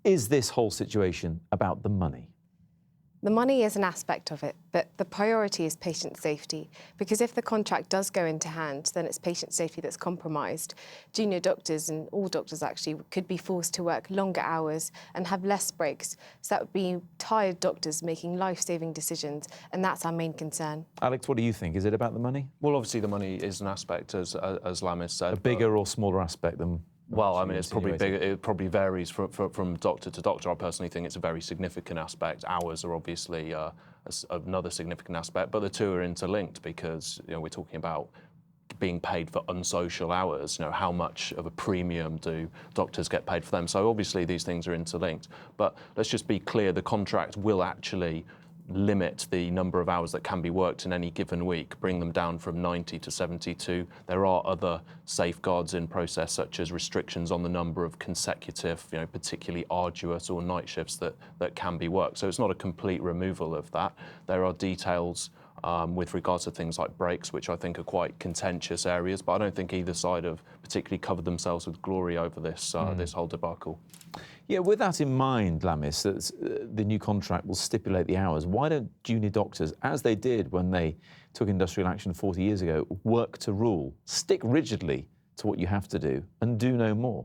Is this whole situation about the money? The money is an aspect of it, but the priority is patient safety, because if the contract does go into hand, then it's patient safety that's compromised. Junior doctors, and all doctors actually, could be forced to work longer hours and have less breaks. So that would be tired doctors making life-saving decisions, and that's our main concern. Alex, what do you think? Is it about the money? Well, obviously the money is an aspect, as Lamis said. A bigger or smaller aspect than... Well, I mean, it's probably bigger. It probably varies from doctor to doctor. I personally think it's a very significant aspect. Hours are obviously another significant aspect, but the two are interlinked because, you know, we're talking about being paid for unsocial hours. You know, how much of a premium do doctors get paid for them? So obviously these things are interlinked. But let's just be clear: the contract will actually limit the number of hours that can be worked in any given week, bring them down from 90 to 72. There are other safeguards in process, such as restrictions on the number of consecutive, you know, particularly arduous or night shifts that can be worked. So it's not a complete removal of that. There are details with regards to things like breaks, which I think are quite contentious areas, but I don't think either side have particularly covered themselves with glory over this this whole debacle. Yeah, with that in mind, Lamis, the new contract will stipulate the hours. Why don't junior doctors, as they did when they took industrial action 40 years ago, work to rule, stick rigidly to what you have to do and do no more?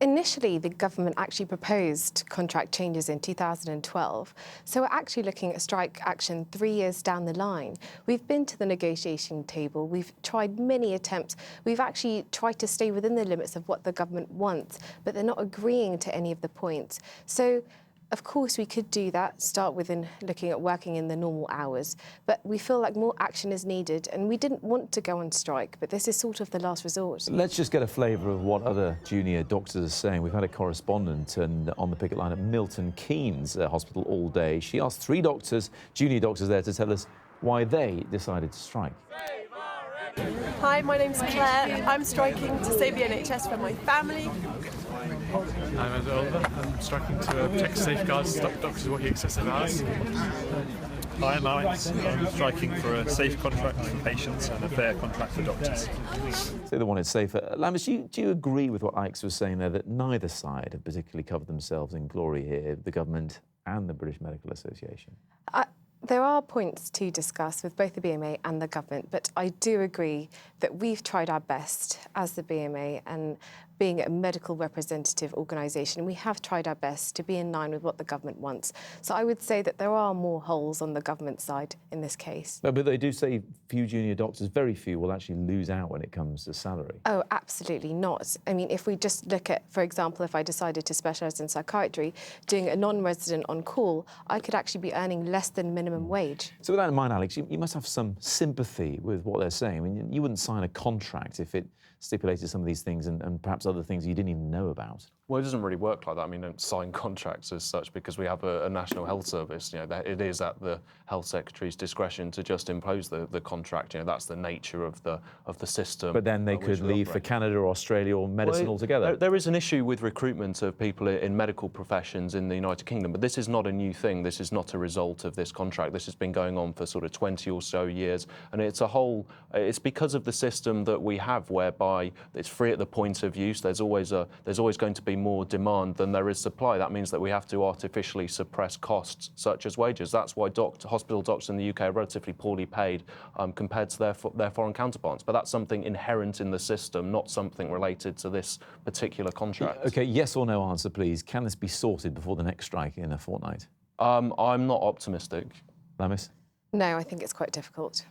Initially, the government actually proposed contract changes in 2012. So we're actually looking at strike action 3 years down the line. We've been to the negotiation table. We've tried many attempts. We've actually tried to stay within the limits of what the government wants, but they're not agreeing to any of the points. So, of course, we could do that, start with looking at working in the normal hours, but we feel like more action is needed, and we didn't want to go on strike, but this is sort of the last resort. Let's just get a flavour of what other junior doctors are saying. We've had a correspondent on the picket line at Milton Keynes Hospital all day. She asked 3 doctors, junior doctors there, to tell us why they decided to strike. Hi, my name's Claire. I'm striking to save the NHS from my family. I'm Ed Oliver. I'm striking to protect safeguards, stop doctors working excessive hours. Hi, I'm Alex. I'm striking for a safe contract for patients and a fair contract for doctors. So they wanted safer. Lamis, do you agree with what Alex was saying there, that neither side have particularly covered themselves in glory here, the government and the British Medical Association? There are points to discuss with both the BMA and the government, but I do agree that we've tried our best as the BMA, and being a medical representative organisation, we have tried our best to be in line with what the government wants. So I would say that there are more holes on the government side in this case. But they do say few junior doctors, very few, will actually lose out when it comes to salary. Oh, absolutely not. I mean, if we just look at, for example, if I decided to specialise in psychiatry, doing a non-resident on call, I could actually be earning less than minimum wage. So with that in mind, Alex, you must have some sympathy with what they're saying. I mean, you wouldn't sign a contract if it stipulated some of these things and perhaps other things you didn't even know about. Well, it doesn't really work like that. I mean, don't sign contracts as such because we have a National Health Service. You know, that it is at the Health Secretary's discretion to just impose the contract. You know, that's the nature of the system. But then they could leave for Canada or Australia or medicine altogether. There is an issue with recruitment of people in medical professions in the United Kingdom, but this is not a new thing. This is not a result of this contract. This has been going on for sort of 20 or so years, and it's because of the system that we have, whereby it's free at the point of use. There's always going to be more demand than there is supply. That means that we have to artificially suppress costs such as wages. That's why hospital doctors in the UK are relatively poorly paid compared to their foreign counterparts. But that's something inherent in the system, not something related to this particular contract. OK, yes or no answer, please. Can this be sorted before the next strike in a fortnight? I'm not optimistic. Lamis? No, I think it's quite difficult.